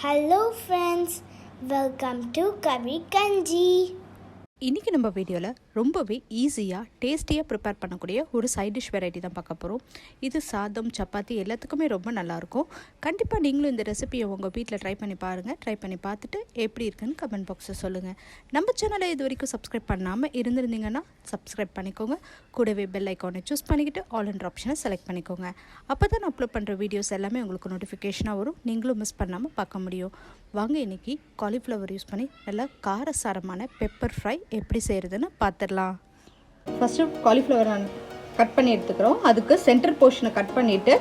Hello friends, welcome to Karikanchi. இன்றைக்கி நம்ம வீடியோவில் ரொம்பவே ஈஸியாக டேஸ்டியாக ப்ரிப்பேர் பண்ணக்கூடிய ஒரு சைட் டிஷ் வெரைட்டி தான் பார்க்க போகிறோம். இது சாதம் சப்பாத்தி எல்லாத்துக்குமே ரொம்ப நல்லாயிருக்கும். கண்டிப்பாக நீங்களும் இந்த ரெசிபியை உங்கள் வீட்டில் ட்ரை பண்ணி பாருங்கள். ட்ரை பண்ணி பார்த்துட்டு எப்படி இருக்குன்னு கமெண்ட் பாக்ஸில் சொல்லுங்கள். நம்ம சேனலை இது வரைக்கும் சப்ஸ்கிரைப் பண்ணாமல் இருந்திருந்தீங்கன்னா சப்ஸ்கிரைப் பண்ணிக்கோங்க. கூடவே பெல் ஐக்கானை சூஸ் பண்ணிக்கிட்டு ஆல் என்ற ஆப்ஷனை செலக்ட் பண்ணிக்கோங்க. அப்போ தான் அப்லோட் பண்ணுற வீடியோஸ் எல்லாமே உங்களுக்கு நோட்டிஃபிகேஷனாக வரும். நீங்களும் மிஸ் பண்ணாமல் பார்க்க முடியும். வாங்க இன்றைக்கி காலிஃப்ளவர் யூஸ் பண்ணி நல்லா காரசாரமான பெப்பர் ஃப்ரை எப்படி செய்கிறதுன்னு பார்த்துடலாம். ஃபஸ்ட்டு காலிஃப்ளவர் கட் பண்ணி எடுத்துக்கிறோம். அதுக்கு சென்டர் போர்ஷனை கட் பண்ணிவிட்டு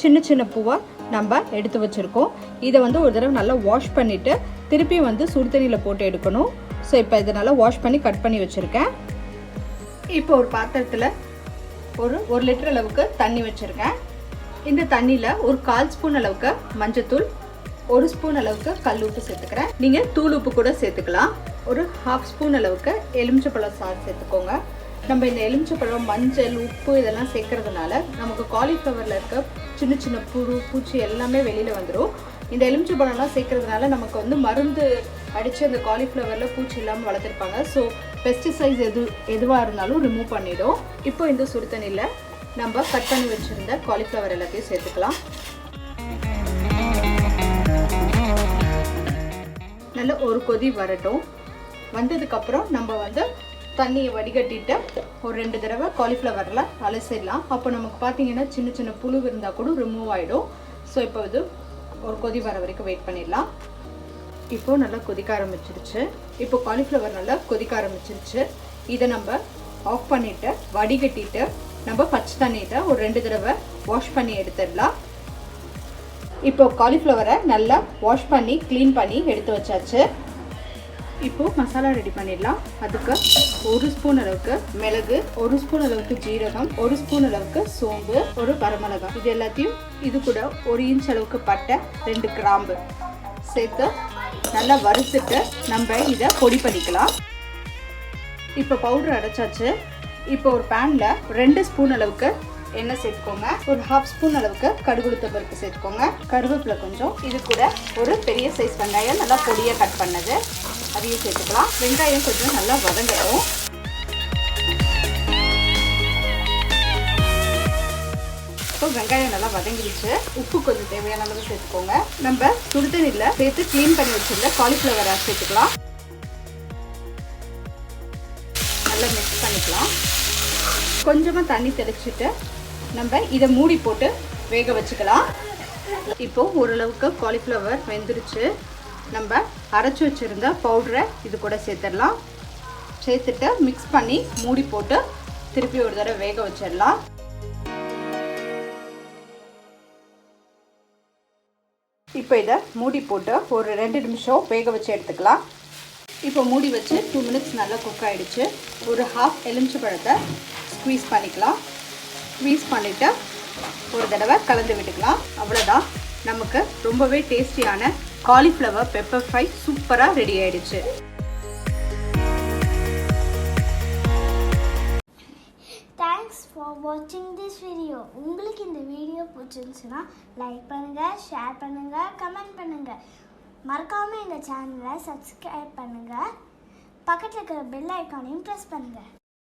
சின்ன சின்ன பூவாக நம்ம எடுத்து வச்சுருக்கோம். இதை ஒரு தடவை நல்லா வாஷ் பண்ணிவிட்டு திருப்பி சுடு தண்ணியில் போட்டு எடுக்கணும். ஸோ இப்போ இதை நல்லா வாஷ் பண்ணி கட் பண்ணி வச்சுருக்கேன். இப்போ ஒரு பாத்திரத்தில் ஒரு லிட்டர் அளவுக்கு தண்ணி வச்சுருக்கேன். இந்த தண்ணியில் ஒரு 1/4 ஸ்பூன் அளவுக்கு மஞ்சத்தூள், 1 ஸ்பூன் அளவுக்கு கல் உப்பு சேர்த்துக்கிறேன். நீங்கள் தூள் உப்பு கூட சேர்த்துக்கலாம். ஒரு 1/2 ஸ்பூன் அளவுக்கு எலுமிச்சப்பழம் சாறு சேர்த்துக்கோங்க. நம்ம இந்த எலுமிச்சப்பழம், மஞ்சள், உப்பு இதெல்லாம் சேர்க்கறதுனால நமக்கு காலிஃப்ளவரில் இருக்க சின்ன சின்ன புழு, பூச்சி எல்லாமே வெளியில் வந்துடும். இந்த எலுமிச்சப்பழம்லாம் சேர்க்கறதுனால நமக்கு மருந்து அடித்து அந்த காலிஃப்ளவரில் பூச்சி இல்லாமல் வளர்த்துருப்பாங்க. ஸோ பெஸ்டிசைட்ஸ் எதுவாக இருந்தாலும் ரிமூவ் பண்ணிவிடும். இப்போ இந்த சுடு தண்ணியில் நம்ம கட் பண்ணி வச்சுருந்த காலிஃப்ளவர் எல்லாத்தையும் சேர்த்துக்கலாம். நல்ல ஒரு கொதி வரட்டும். வந்ததுக்கப்புறம் நம்ம தண்ணியை வடிகட்டிட்டு ஒரு 2 தடவை காலிஃப்ளவரில் அலசிடலாம். அப்போ நமக்கு பார்த்தீங்கன்னா சின்ன சின்ன புழு இருந்தால் கூட ரிமூவ் ஆகிடும். ஸோ இப்போ ஒரு கொதி வர வரைக்கும் வெயிட் பண்ணிடலாம். இப்போது நல்லா கொதிக்க ஆரம்பிச்சிருச்சு. இப்போ காலிஃப்ளவர் நல்லா கொதிக்க ஆரம்பிச்சிருச்சு. இதை நம்ம ஆஃப் பண்ணிவிட்டு வடிகட்டிட்டு நம்ம பச்சை தண்ணியிட்ட ஒரு 2 தடவை வாஷ் பண்ணி எடுத்துடலாம். இப்போ காலிஃப்ளவரை நல்லா வாஷ் பண்ணி க்ளீன் பண்ணி எடுத்து வச்சாச்சு. இப்போது மசாலா ரெடி பண்ணிடலாம். அதுக்கு 1 ஸ்பூன் அளவுக்கு மிளகு, 1 ஸ்பூன் அளவுக்கு ஜீரகம், 1 ஸ்பூன் அளவுக்கு சோம்பு, ஒரு வரமிளகாய், இது எல்லாத்தையும் இது கூட 1 இன்ச் அளவுக்கு பட்டை, 2 கிராம்பு சேர்த்து நல்லா வறுத்துட்டு நம்ம இதை பொடி பண்ணிக்கலாம். இப்போ பவுடர் அரைச்சாச்சு. இப்போ ஒரு பேனில் 2 ஸ்பூன் அளவுக்கு எண்ணெய் சேர்த்துக்கோங்க. ஒரு 1/2 ஸ்பூன் அளவுக்கு கடுகுளுத்த பருப்பு சேர்த்துக்கோங்க. கருவேப்பிலை கொஞ்சம், இது கூட ஒரு பெரிய சைஸ் வெங்காயம் நல்லா பொடியாக கட் பண்ணது அதையும் சேர்த்துக்கலாம். வெங்காயம் கொஞ்சம் நல்லா வதங்கணும். இப்போ வெங்காயம் நல்லா வதங்கிடுச்சு. உப்பு கொஞ்சம் தேவையான அளவு சேர்த்துக்கோங்க. நம்ம சுடுதண்ணியில் சேர்த்து க்ளீன் பண்ணி வச்சிருந்த காலிஃப்ளவரை சேர்த்துக்கலாம். நல்லா மிக்ஸ் பண்ணிக்கலாம். கொஞ்சமாக தண்ணி தெளிச்சுட்டு நம்ம இதை மூடி போட்டு வேக வச்சுக்கலாம். இப்போது ஓரளவுக்கு காலிஃப்ளவர் வெந்துருச்சு. நம்ம அரைச்சி வச்சுருந்த பவுடரை இது கூட சேர்த்துடலாம். சேர்த்துட்டு மிக்ஸ் பண்ணி மூடி போட்டு திருப்பி ஒரு தடவை வேக வச்சிடலாம். இப்போ இதை மூடி போட்டு ஒரு 2 நிமிஷம் வேக வச்சு எடுத்துக்கலாம். இப்போ மூடி வச்சு 2 மினிட்ஸ் நல்லா குக் ஆகிடுச்சு. ஒரு 1/2 எலுமிச்சை பழத்தை ஸ்க்வீஸ் பண்ணிக்கலாம். ஸ்க்வீஸ் பண்ணிவிட்டு ஒரு தடவை கலந்து விட்டுக்கலாம். அவ்வளோதான், நமக்கு ரொம்பவே டேஸ்டியான காலிஃப்ளவர் பெப்பர் ஃப்ரை சூப்பராக ரெடி ஆகிடுச்சு. Thanks for watching this video. உங்களுக்கு இந்த வீடியோ பிடிச்சிருந்துச்சுன்னா லைக் பண்ணுங்கள், ஷேர் பண்ணுங்கள், கமெண்ட் பண்ணுங்கள். மறக்காமல் எங்கள் சேனலை சப்ஸ்கிரைப் பண்ணுங்கள். பக்கத்தில் இருக்கிற பெல் ஐக்கானையும் ப்ரெஸ் பண்ணுங்கள்.